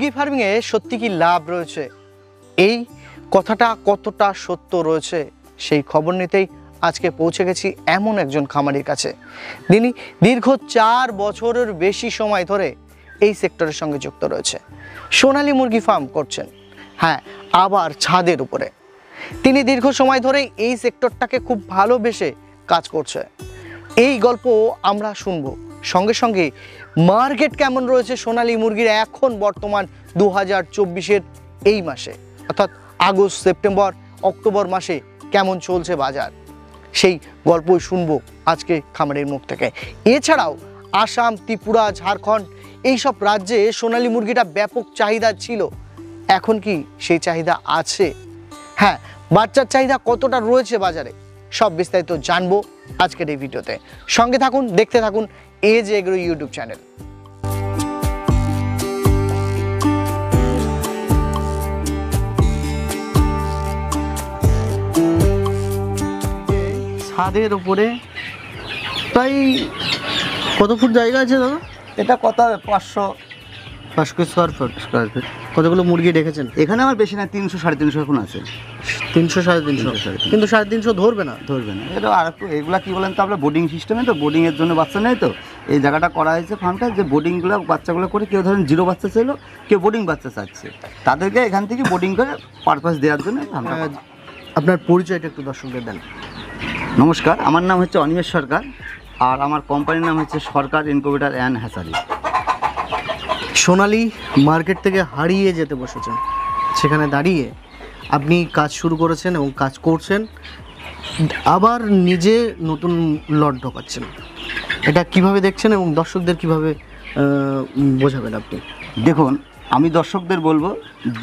মুরগি ফার্মিংয়ে সত্যি কি লাভ রয়েছে, এই কথাটা কতটা সত্য রয়েছে সেই খবর নিতেই আজকে পৌঁছে গেছি এমন একজন খামারির কাছে। তিনি দীর্ঘ 4 বছরের বেশি সময় ধরে এই সেক্টরের সঙ্গে যুক্ত রয়েছে। সোনালী মুরগি ফার্ম করছেন, হ্যাঁ, আবার ছাদের উপরে। তিনি দীর্ঘ সময় ধরে এই সেক্টরটাকে খুব ভালোবেসে কাজ করছে। এই গল্প আমরা শুনবো, সঙ্গে সঙ্গে মার্কেট কেমন রয়েছে সোনালী মুরগির এখন বর্তমান 2024-এর এই মাসে, অর্থাৎ আগস্ট, সেপ্টেম্বর, অক্টোবর মাসে কেমন চলছে বাজার, সেই গল্পই শুনবো আজকে খামারের মুখ থেকে। এছাড়াও আসাম, ত্রিপুরা, ঝাড়খণ্ড এইসব রাজ্যে সোনালী মুরগিটা ব্যাপক চাহিদা ছিল, এখন কি সেই চাহিদা আছে? হ্যাঁ, বাচ্চার চাহিদা কতটা রয়েছে বাজারে, সব বিস্তারিত জানবো আজকের এই ভিডিওতে। সঙ্গে থাকুন, দেখতে থাকুন এজ এগ্রো ইউটিউব চ্যানেল। ছাদের উপরে প্রায় কত ফুট জায়গা আছে দাদা? এটা কত হবে? 500 স্কোয়ার ফুট। কতগুলো মুরগি রেখেছেন? এখানে আমার বেশি না, 300 350 এখন আছে। 300 350, কিন্তু 350 ধরবে না। এটা আর একটু এগুলা কি বলেন তো, আমরা বোর্ডিং সিস্টেমে তো, বোর্ডিংয়ের জন্য বাচ্চা নেই তো, এই জায়গাটা করা হয়েছে ফার্মটা, যে বোর্ডিংগুলো বাচ্চাগুলো করে, কেউ ধরেন 0 বাচ্চা ছিল, কেউ বোর্ডিং বাচ্চা চাচ্ছে, তাদেরকে এখান থেকে বোর্ডিং করে পারপাস দেওয়ার জন্য। আপনার পরিচয়টা একটু দর্শকদের দেন। নমস্কার, আমার নাম হচ্ছে অনিমেষ সরকার, আর আমার কোম্পানির নাম হচ্ছে সরকার ইনকিউবেটর অ্যান্ড হ্যাচারি। সোনালী মার্কেট থেকে হারিয়ে যেতে বসেছেন, সেখানে দাঁড়িয়ে আপনি কাজ শুরু করেছেন এবং কাজ করছেন, আবার নিজে নতুন লট ঢোকাচ্ছেন। এটা কিভাবে দেখছেন এবং দর্শকদের কিভাবে বোঝাবেন আপনি? দেখুন, আমি দর্শকদের বলবো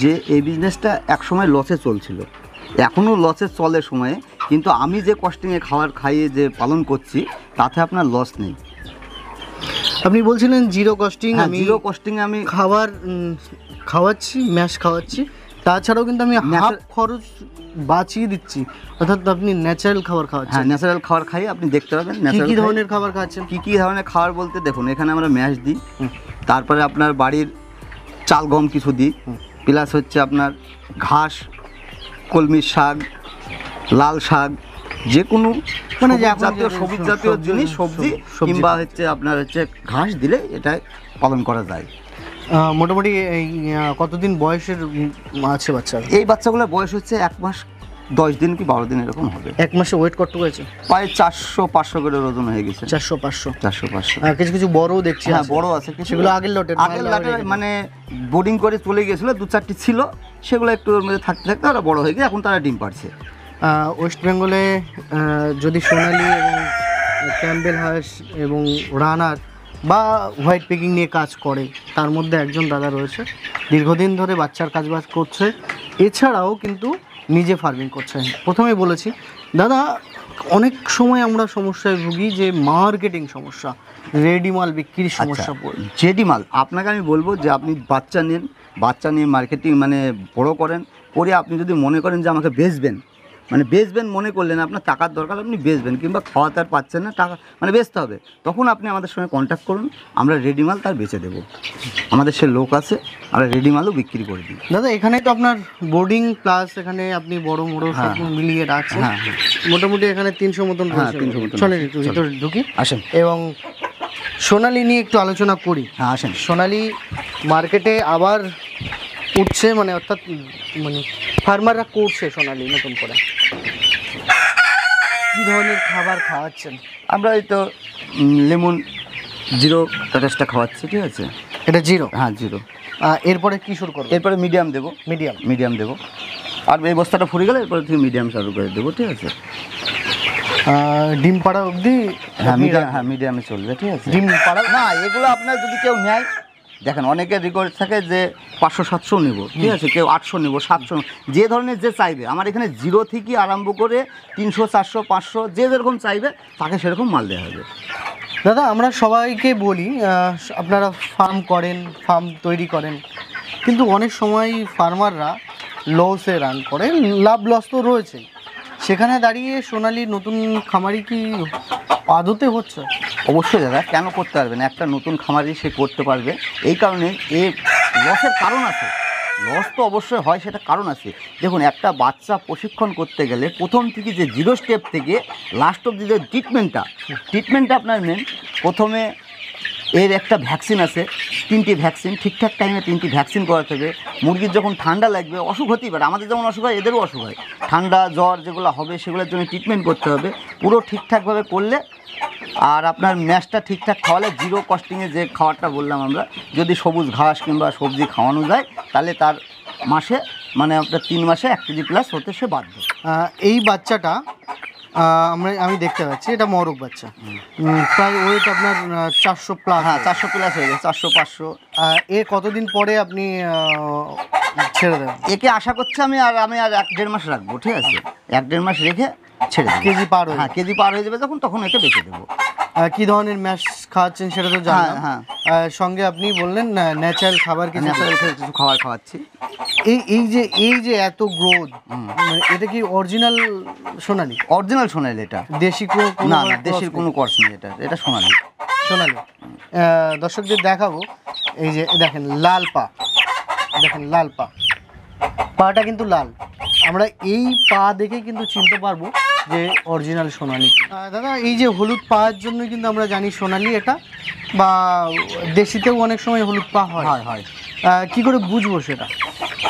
যে এই বিজনেসটা একসময় লসে চলছিল, এখনও লসে চলে সময়ে, কিন্তু আমি যে কস্টিংয়ে খাবার খাইয়ে যে পালন করছি তাতে আপনার লস নেই। আপনি বলছিলেন জিরো কস্টিং, আমি খাবার খাওয়াচ্ছি, ম্যাশ খাওয়াচ্ছি, তাছাড়াও কিন্তু আমি হাফ খরচ বাঁচিয়ে দিচ্ছি, অর্থাৎ আপনি ন্যাচারাল খাবার খাওয়াচ্ছেন। হ্যাঁ, ন্যাচারাল খাবার খাই, আপনি দেখতে পাবেন কী ধরনের খাবার খাওয়াচ্ছেন। কী ধরনের খাবার বলতে, দেখুন এখানে আমরা ম্যাশ দিই, তারপরে আপনার বাড়ির চাল গম কিছু দিই, প্লাস হচ্ছে আপনার ঘাস, কলমি শাক, লাল শাক, যে কোনো মানে জাতীয় সবুজ জাতীয় জিনিস, সবজি কিংবা হচ্ছে আপনার হচ্ছে ঘাস দিলে এটা পালন করা যায়। মোটামুটি এই কতদিন বয়সের আছে বাচ্চা? এই বাচ্চাগুলোর বয়স হচ্ছে 1 মাস 10 দিন কি 12 দিন এরকম হবে। 1 মাসে ওয়েট কতটুকু হয়েছে? প্রায় 400-500 করে ওজন হয়ে গেছে। 400-500। কিছু কিছু বড়ও দেখছি। হ্যাঁ, বড় আছে, সেগুলো আগের লটের মানে বোর্ডিং করে চলে গেছিলো, 2-4টি ছিল, সেগুলো একটু ওর মধ্যে থাকতে থাকতে ওরা বড় হয়ে গিয়ে এখন তারা ডিম পাড়ছে। ওয়েস্ট বেঙ্গলে যদি সোনালী এবং ক্যাম্বেল হাঁস এবং রানার বা হোয়াইট পিকিং নিয়ে কাজ করে, তার মধ্যে একজন দাদা রয়েছে, দীর্ঘদিন ধরে বাচ্চার কাজবাজ করছে, এছাড়াও কিন্তু নিজে ফার্মিং করছে। প্রথমেই বলেছি দাদা, অনেক সময় আমরা সমস্যায় ভুগি যে মার্কেটিং সমস্যা, রেডি মাল বিক্রির সমস্যা। রেডি মাল আপনাকে আমি বলবো যে আপনি বাচ্চা নিয়ে মার্কেটিং মানে বড় করেন, করে আপনি যদি মনে করেন যে আমাকে বেচবেন মনে করলেন, আপনার টাকার দরকার, আপনি বেচবেন, কিংবা খাওয়াতে আর পাচ্ছেন না, টাকা মানে বেচতে হবে, তখন আপনি আমাদের সঙ্গে কন্ট্যাক্ট করুন, আমরা রেডি মাল তার বেচে দেবো। আমাদের সে লোক আছে, আমরা রেডি মালও বিক্রি করে দিই। দাদা, এখানে তো আপনার বোর্ডিং প্লাস এখানে আপনি বড় সব মিলিয়ে রাখছেন। মোটামুটি এখানে 300 মতন। 300 মতন। চলেন একটু ভিতরে ঢুকি, আসেন, এবং সোনালী নিয়ে একটু আলোচনা করি। হ্যাঁ, আসেন। সোনালী মার্কেটে আবার উঠছে, মানে অর্থাৎ মানে ফার্মাররা করছে সোনালী নতুন করে। কী ধরনের খাবার খাওয়াচ্ছেন? আমরা এই তো লেমন জিরো টাটাসটা খাওয়াচ্ছি, ঠিক আছে? এটা জিরো? হ্যাঁ, জিরো। এরপরে কী শুরু করবো? এরপরে মিডিয়াম দেবো। মিডিয়াম দেবো, আর এই বস্তাটা ফুরে গেলে এরপরে থেকে মিডিয়াম চালু করে দেবো, ঠিক আছে? ডিম পাড়া অবধি? হ্যাঁ, মিডিয়ামে চলবে, ঠিক আছে? ডিম পাড়া না, এগুলো আপনার যদি কেউ নেয়, দেখেন অনেকের রেকর্ড থাকে যে 500-700 নেব, ঠিক আছে, কেউ 800 নেব, 700, যে ধরনের যে চাইবে। আমার এখানে 0 থেকে আরম্ভ করে 300, 400, 500 যে যেরকম চাইবে তাকে সেরকম মাল দেওয়া হবে। দাদা, আমরা সবাইকে বলি আপনারা ফার্ম তৈরি করেন, কিন্তু অনেক সময় ফার্মাররা লসে রান করে, লাভ লস তো রয়েছে, সেখানে দাঁড়িয়ে সোনালী নতুন খামারি কি আদতে হচ্ছে? অবশ্যই দাদা, কেন করতে পারবে না? একটা নতুন খামারি সে করতে পারবে, এই কারণে এ লসের কারণ আছে, লস তো অবশ্যই হয়, সেটা কারণ আছে। দেখুন, একটা বাচ্চা প্রশিক্ষণ করতে গেলে প্রথম থেকে যে জিরো স্টেপ থেকে লাস্ট অব্দি যে ট্রিটমেন্টটা আপনার মেন। প্রথমে এর একটা ভ্যাকসিন আছে, 3টি ভ্যাকসিন, ঠিকঠাক টাইমে 3টি ভ্যাকসিন করাতে হবে। মুরগির যখন ঠান্ডা লাগবে, অসুখ হতেই পারে, আমাদের যেমন অসুখ হয় এদেরও অসুখ হয়, ঠান্ডা জ্বর যেগুলো হবে সেগুলোর জন্য ট্রিটমেন্ট করতে হবে পুরো ঠিকঠাকভাবে করলে। আর আপনার ম্যাশটা ঠিকঠাক খাওয়ালে, জিরো কস্টিংয়ে যে খাওয়ারটা বললাম আমরা, যদি সবুজ ঘাস কিংবা সবজি খাওয়ানো যায় তাহলে তার মাসে মানে আপনার 3 মাসে 1 কেজি প্লাস হতে সে বাধ্য। এই বাচ্চাটা আমি দেখতে পাচ্ছি এটা মরক বাচ্চা, প্রায় ওয়েট আপনার 400 প্লাস। হ্যাঁ, 400 প্লাস হয়ে গেছে, 400-500। এর কতদিন পরে আপনি ছেড়ে দেবেন? একে আশা করছি আমি আর 1-1.5 মাস রাখবো, ঠিক আছে? 1-1.5 মাস রেখে ছেড়ে দেবো। কেজি পার হয়ে, হ্যাঁ, কেজি পার হয়ে যাবে তখন একে বেঁচে দেবো। কি ধরনের ম্যাশ খাওয়াচ্ছেন সেটা তো জানলাম। হ্যাঁ, সঙ্গে আপনি বললেন ন্যাচারাল খাবার কিছু কিছু খাবার খাওয়াচ্ছি। এই যে এত গ্রোথ, এটা কি অরিজিনাল সোনালি? অরিজিনাল সোনালি এটা, দেশি না, দেশির কোনো কোর্স নেই, এটা সোনালি। দর্শকদের দেখাবো, এই যে দেখেন লাল পা, দেখেন লাল পাটা কিন্তু লাল। আমরা এই পা দেখে কিন্তু চিনতে পারবো যে অরিজিনাল সোনালি। দাদা, এই যে হলুদ পার জন্য কিন্তু আমরা জানি সোনালি এটা, বা দেশিতেও অনেক সময় হলুদ পা হয়। কি করে বুঝবো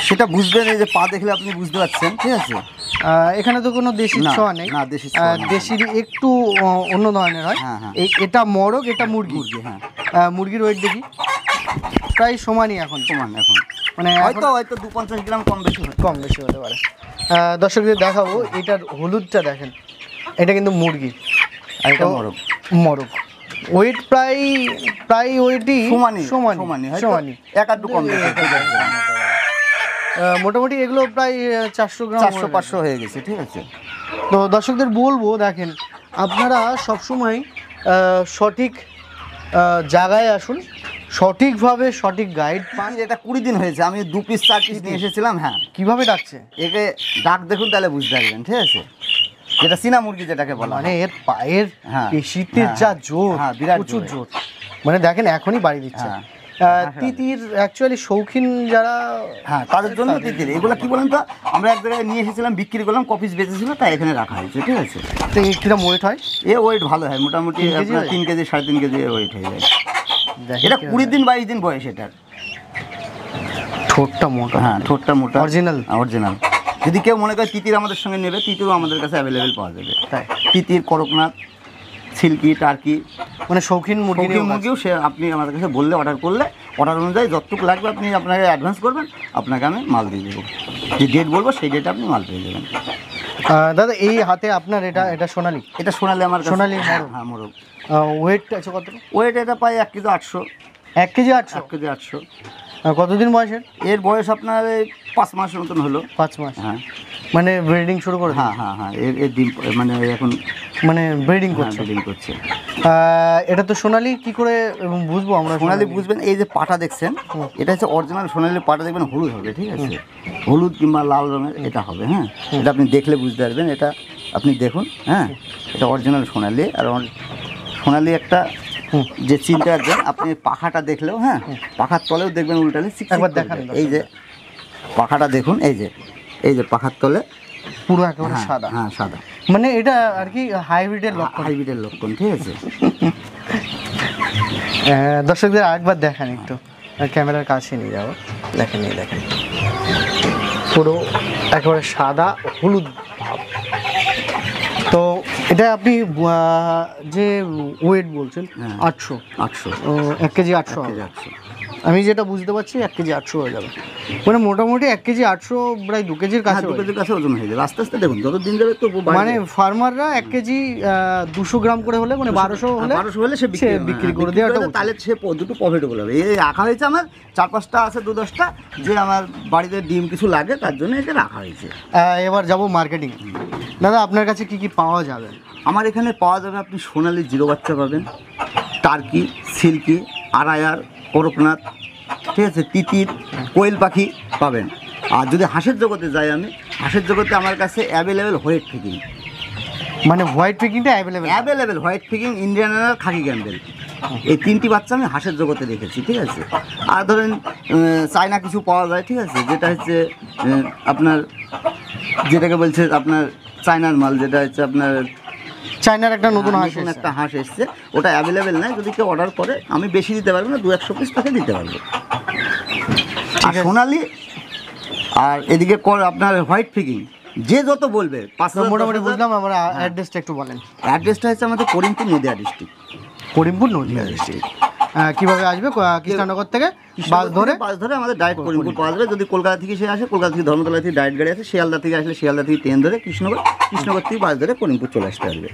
সেটা বুঝবেন, এই যে পা দেখলে আপনি বুঝতে পারছেন, ঠিক আছে? এখানে তো কোনো দেশি ছোঁয়া নেই, দেশির একটু অন্য ধরনের হয়। এটা মরক, এটা মুরগি। হ্যাঁ, মুরগির ওয়েট দেখি প্রায় সমানই, এখন মানে হয়তো 2-50 গ্রাম কম বেশি হতে পারে। দর্শকদের দেখাবো, এটার হলুদটা দেখেন, এটা কিন্তু মুরগি আর এটা মরক। ওয়েট প্রায় ওয়েটই সমানই, 1-2 কম বেশি। মোটামুটি এগুলো প্রায় 400 গ্রাম, 400-500 হয়ে গেছে, ঠিক আছে? তো দর্শকদের বলবো, দেখেন আপনারা সবসময় সঠিক জায়গায় আসুন, সঠিকভাবে সঠিক গাইড পান। এটা 20 দিন হয়েছে, আমি 2 পিস 4 পিস নিয়ে এসেছিলাম। হ্যাঁ, কিভাবে ডাকছে, একে ডাক দেখুন তাহলে বুঝতে পারবেন, ঠিক আছে? যেটা চীনা মুরগি যেটাকে বলা, মানে এর পায়ের পেশিতে যা জোর, প্রচুর জোর, মানে দেখেন এখনই বাড়ি দিচ্ছে। তিতির অ্যাকচুয়ালি শৌখিন যারা, তাদের জন্য তিতির। এগুলো কি বলেন তো, আমরা এক জায়গায় নিয়ে এসেছিলাম, বিক্রি করলাম, কপিস বেঁচেছিল, তাই এখানে রাখা হয়েছে, ঠিক আছে? তো কিরকম ওয়েট হয়? ওয়েট ভালো হয়, মোটামুটি 3 কেজি 3.5 কেজি ওয়েট হয়ে যায়। এটা 20 দিন 22 দিন বয়স এটার। ঠোঁটটা মোটা, ঠোঁটটা মোটা, অরিজিনাল। যদি কেউ মনে করে তিতির আমাদের সঙ্গে নেবে, তিতিরও আমাদের কাছে অ্যাভেলেবেল পাওয়া যাবে। তিতির, করকনাথ, সিল্কি, টার্কি, মানে শৌখিন মুরগিও সে আপনি আমাদের কাছে বললে, অর্ডার করলে, অর্ডার অনুযায়ী যতটুকু লাগবে আপনি আপনাকে অ্যাডভান্স করবেন, আপনাকে আমি মাল দিয়ে দেবো। যে ডেট বলবো সেই ডেটে আপনি মাল পেয়ে যাবেন। দাদা, এই হাতে আপনার এটা সোনালি? এটা সোনালি আমার কাছে। সোনালি মোরগ। ওয়েট আছে কত? ওয়েট এটা পাই 1 কেজি 800। 1 কেজি 800? 1 কেজি 800। কতদিন বয়সের? এর বয়স আপনার 5 মাসের মতন হলো। 5 মাস? হ্যাঁ, মানে ব্রিডিং শুরু করে? হ্যাঁ, এর ডিম মানে এখন মানে ব্রিডিং করছে। এটা তো সোনালি, কি করে বুঝবো আমরা? সোনালি বুঝবেন, এই যে পাটা দেখছেন, এটা হচ্ছে অরিজিনাল সোনালি পাটা। দেখবেন হলুদ হবে, ঠিক আছে? হলুদ কিংবা লাল রঙের এটা হবে। হ্যাঁ, এটা আপনি দেখলে বুঝতে পারবেন। এটা আপনি দেখুন, হ্যাঁ, এটা অরিজিনাল সোনালি। আর সোনালি একটা যে চিনতে পারবেন আপনি, পাখাটা দেখলেও, হ্যাঁ, পাখার তলেও দেখবেন উল্টালে। একবার দেখান, এই যে পাখাটা দেখুন, এই যে পাখার তলে পুরো একেবারে সাদা। হ্যাঁ, সাদা, মানে এটা আর কি হাইব্রিডের লক্ষণ, ঠিক আছে? দর্শকদের আরেকবার দেখান, একটু ক্যামেরার কাছে নিয়ে যাবো। দেখেন পুরো একেবারে সাদা হলুদ ভাব। তো এটা আপনি যে ওয়েট বলছেন 800, 1 কেজি 800। আমি যেটা বুঝতে পারছি 1 কেজি 800 হয়ে যাবে, মানে মোটামুটি 1 কেজি 800 প্রায় 2 কেজির কাছে ওজন হয়ে যাবে। আস্তে আস্তে দেখুন, যত দিন যাবে তো মানে ফার্মাররা 1 কেজি 200 গ্রাম করে হলে, মানে 1200 হলে সে বিক্রি করে দেওয়া, তাহলে সে দুটো প্রফিটেবল হবে। এই রাখা হয়েছে আমার 4-5টা আছে, 2-10টা, যে আমার বাড়িতে ডিম কিছু লাগে তার জন্য এটা রাখা হয়েছে। এবার যাব মার্কেটিং। দাদা, আপনার কাছে কি কি পাওয়া যাবে? আমার এখানে পাওয়া যাবে, আপনি সোনালি জিরো বাচ্চা পাবেন, টার্কি, সিল্কি, আড়াইয়ার, করকনাথ, ঠিক আছে, তিতির, কোয়েল পাখি পাবেন। আর যদি হাঁসের জগতে যাই, আমি হাঁসের জগতে আমার কাছে অ্যাভেলেবেল হোয়াইট পিকিং, মানে হোয়াইট পিকিংটা অ্যাভেলেবেল, হোয়াইট পিকিং, ইন্ডিয়ান আর খাকি ক্যাম্বেল এই 3টি বাচ্চা আমি হাঁসের জগতে রেখেছি, ঠিক আছে। আর ধরেন চায়না কিছু পাওয়া যায়, ঠিক আছে, যেটা হচ্ছে আপনার যেটাকে বলছে আপনার চায়নার মাল, যেটা হচ্ছে আপনার চায়নার একটা নতুন হাঁস নতুন এসেছে। একটা হাঁস এসছে, ওটা অ্যাভেলেবেল নাই। যদি কেউ অর্ডার করে আমি বেশি দিতে পারবো না, 200 পিস তাকে দিতে পারবো। আর আছে। সোনালি আর এদিকে আপনার হোয়াইট ফিকিং যে যত বলবে 5,000 মোটামুটি 10,000 বুঝলাম, আমার অ্যাড্রেসটা একটু বলেন। অ্যাড্রেসটা হচ্ছে আমাদের করিমপুর নদিয়া ডিস্ট্রিক্ট। করিমপুর নদিয়া ডিস্ট্রিক্ট। কিভাবে আসবে? কৃষ্ণনগর থেকে বাস ধরে আমাদের ডাইরেক্ট করিমপুর পাওয়া যাবে। যদি কলকাতা থেকে সে আসে, কলকাতা থেকে ধর্মতলা থেকে ডাইরেক্ট গাড়ি আছে। শিয়ালদা থেকে আসলে শিয়ালদা থেকে ট্রেন ধরে কৃষ্ণনগর থেকে বাস ধরে করিমপুর চলে আসতে পারবে।